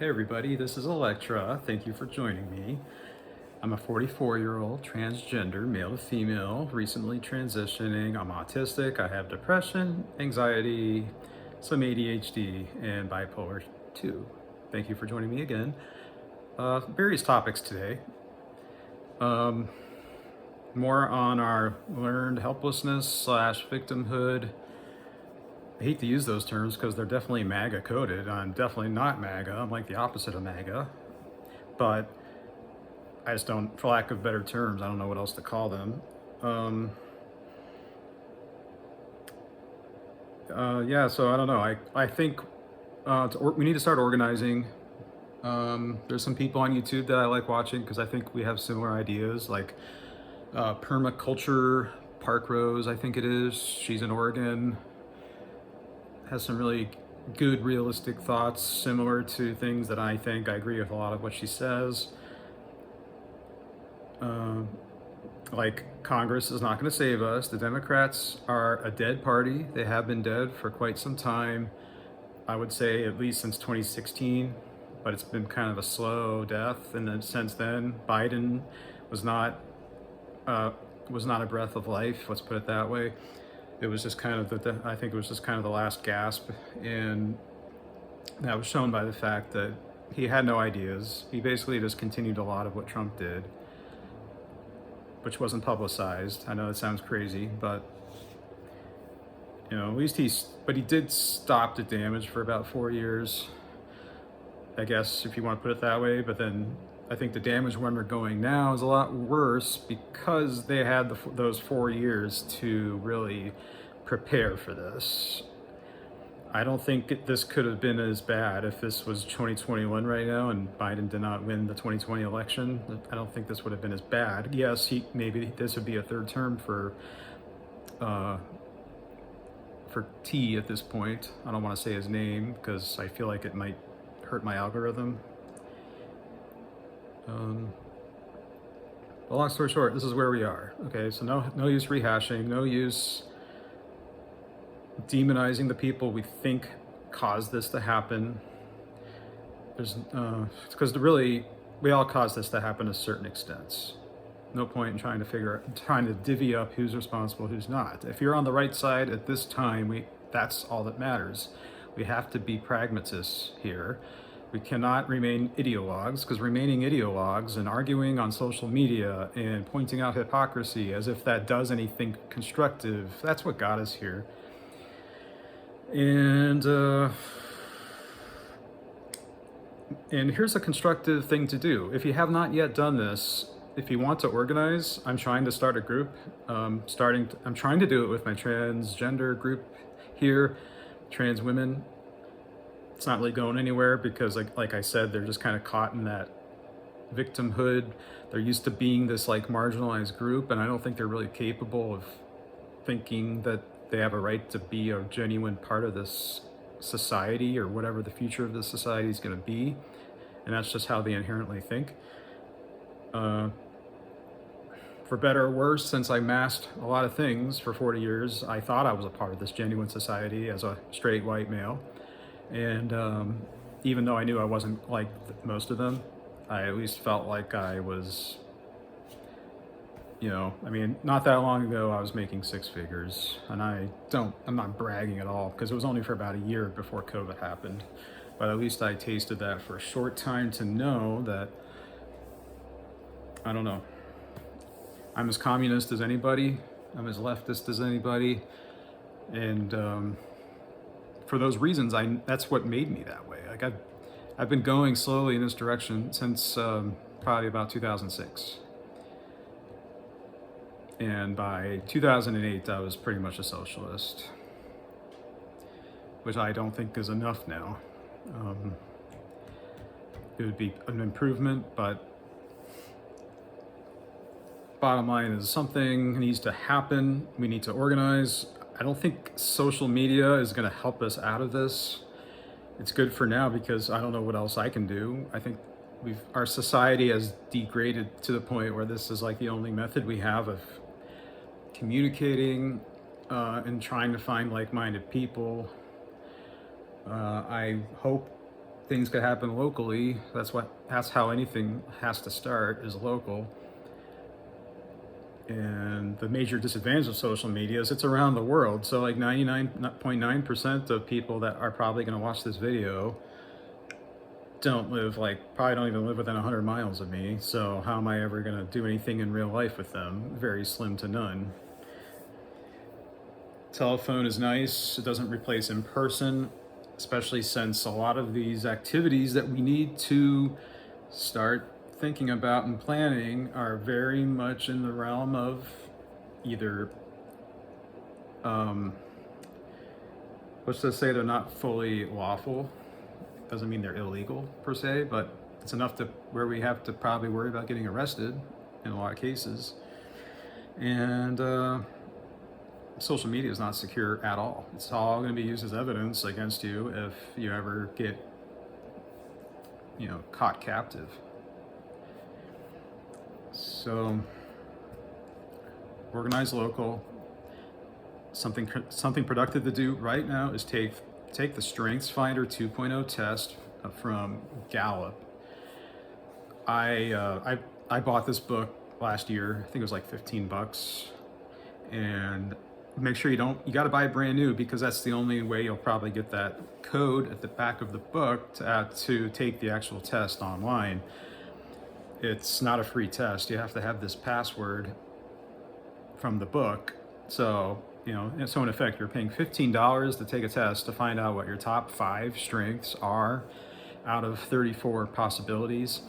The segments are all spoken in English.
Hey everybody, this is Electra. Thank you for joining me. I'm a 44-year-old transgender, male to female, recently transitioning. I'm autistic, I have depression, anxiety, some ADHD, and bipolar 2. Thank you for joining me again. Various topics today. More on our learned helplessness / victimhood. I hate to use those terms because they're definitely MAGA coded. I'm definitely not MAGA. I'm like the opposite of MAGA. But I just don't, for lack of better terms, I don't know what else to call them. Yeah, so I don't know. I think we need to start organizing. There's some people on YouTube that I like watching because I think we have similar ideas, like Permaculture Park Rose, I think it is. She's in Oregon. Has some really good realistic thoughts similar to things that I think. I agree with a lot of what she says. Like Congress is not going to save us. The Democrats are a dead party. They have been dead for quite some time. I would say at least since 2016, but it's been kind of a slow death. And then since then, Biden was not a breath of life. Let's put it that way. It was just kind of I think it was just kind of the last gasp, and that was shown by the fact that he had no ideas. He basically just continued a lot of what Trump did, which wasn't publicized. I know it sounds crazy, but at least he did stop the damage for about 4 years, I guess, if you want to put it that way. But then I think the damage when we're going now is a lot worse because they had those 4 years to really prepare for this. I don't think this could have been as bad if this was 2021 right now and Biden did not win the 2020 election. I don't think this would have been as bad. Yes, maybe this would be a third term for T at this point. I don't want to say his name because I feel like it might hurt my algorithm. But long story short, this is where we are. Okay, so no use rehashing, no use demonizing the people we think caused this to happen. It's because really we all caused this to happen to certain extents. No point in trying to divvy up who's responsible, who's not. If you're on the right side at this time, that's all that matters. We have to be pragmatists here. We cannot remain ideologues, because remaining ideologues and arguing on social media and pointing out hypocrisy as if that does anything constructive, that's what got us here. And here's a constructive thing to do. If you have not yet done this, if you want to organize, I'm trying to start a group. I'm trying to do it with my transgender group here, trans women. It's not really going anywhere because like I said, they're just kind of caught in that victimhood. They're used to being this like marginalized group, and I don't think they're really capable of thinking that they have a right to be a genuine part of this society or whatever the future of this society is going to be. And that's just how they inherently think. For better or worse, since I masked a lot of things for 40 years, I thought I was a part of this genuine society as a straight white male. And even though I knew I wasn't like most of them, I at least felt like I was, not that long ago I was making six figures, and I'm not bragging at all because it was only for about a year before COVID happened. But at least I tasted that for a short time to know that, I don't know, I'm as communist as anybody, I'm as leftist as anybody, and for those reasons, that's what made me that way. Like I've been going slowly in this direction since probably about 2006. And by 2008, I was pretty much a socialist, which I don't think is enough now. It would be an improvement, but bottom line is something needs to happen. We need to organize. I don't think social media is going to help us out of this. It's good for now because I don't know what else I can do. I think our society has degraded to the point where this is like the only method we have of communicating and trying to find like-minded people. I hope things could happen locally. That's how anything has to start, is local. And the major disadvantage of social media is it's around the world. So like 99.9% of people that are probably going to watch this video probably don't even live within 100 miles of me. So how am I ever going to do anything in real life with them? Very slim to none. Telephone is nice. It doesn't replace in person, especially since a lot of these activities that we need to start thinking about and planning are very much in the realm of either, let's just say they're not fully lawful. Doesn't mean they're illegal per se, but it's enough to where we have to probably worry about getting arrested in a lot of cases. And social media is not secure at all. It's all going to be used as evidence against you if you ever get, caught captive. So, organize local. Something productive to do right now is take the StrengthsFinder 2.0 test from Gallup. I bought this book last year. I think it was like $15, and make sure you got to buy it brand new, because that's the only way you'll probably get that code at the back of the book to take the actual test online. It's not a free test. You have to have this password from the book. So, so in effect, you're paying $15 to take a test to find out what your top 5 strengths are out of 34 possibilities.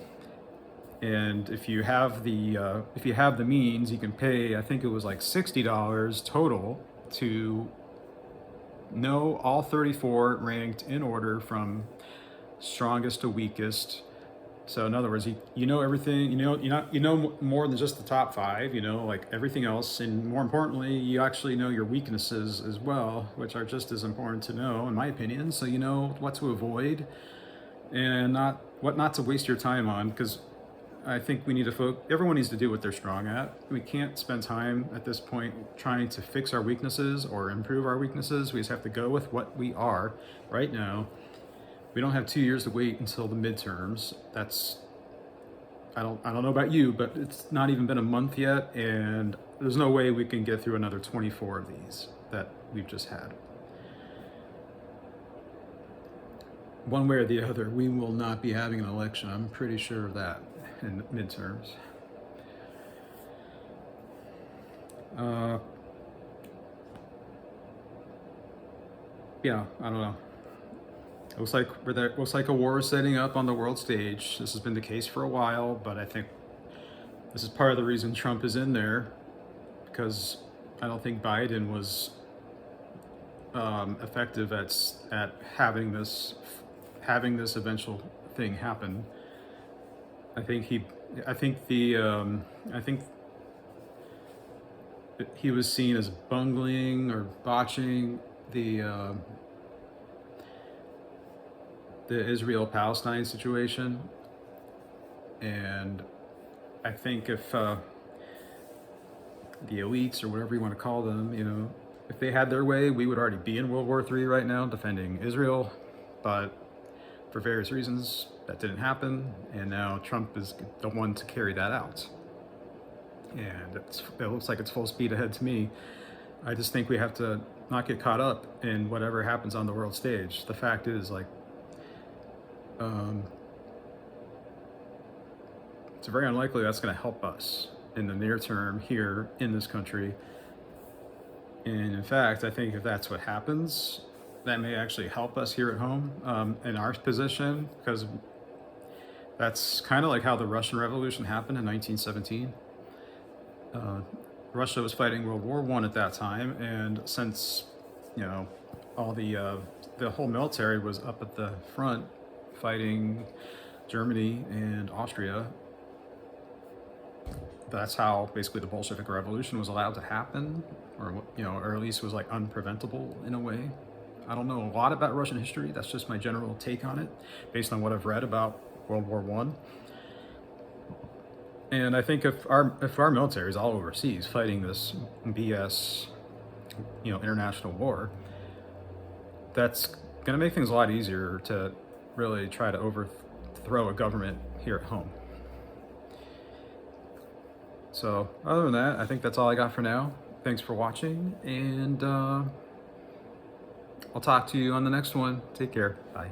And if you have the means, you can pay, I think it was like $60 total to know all 34 ranked in order from strongest to weakest. So in other words, you know everything. You know more than just the top 5. Like everything else, and more importantly, you actually know your weaknesses as well, which are just as important to know, in my opinion. So you know what to avoid and what not to waste your time on, because I think we need to everyone needs to do what they're strong at. We can't spend time at this point trying to fix our weaknesses or improve our weaknesses. We just have to go with what we are right now. We don't have 2 years to wait until the midterms. I don't know about you, but it's not even been a month yet, and there's no way we can get through another 24 of these that we've just had. One way or the other, we will not be having an election. I'm pretty sure of that in midterms. Yeah, I don't know. It looks like a war is setting up on the world stage. This has been the case for a while, but I think this is part of the reason Trump is in there, because I don't think Biden was effective at having this eventual thing happen. I think he was seen as bungling or botching the Israel-Palestine situation, and I think if the elites, or whatever you want to call them, if they had their way, we would already be in World War III right now defending Israel, but for various reasons that didn't happen, and now Trump is the one to carry that out, and it looks like it's full speed ahead to me. I just think we have to not get caught up in whatever happens on the world stage. The fact is, it's very unlikely that's going to help us in the near term here in this country. And in fact, I think if that's what happens, that may actually help us here at home in our position, because that's kind of like how the Russian Revolution happened in 1917. Russia was fighting World War I at that time, and since all the whole military was up at the front fighting Germany and Austria, that's how basically the Bolshevik Revolution was allowed to happen, or at least was like unpreventable in a way. I don't know a lot about Russian history. That's just my general take on it, based on what I've read about World War I. And I think if our military is all overseas fighting this BS, international war, that's going to make things a lot easier to really try to overthrow a government here at home. So other than that, I think that's all I got for now. Thanks for watching, and I'll talk to you on the next one. Take care. Bye.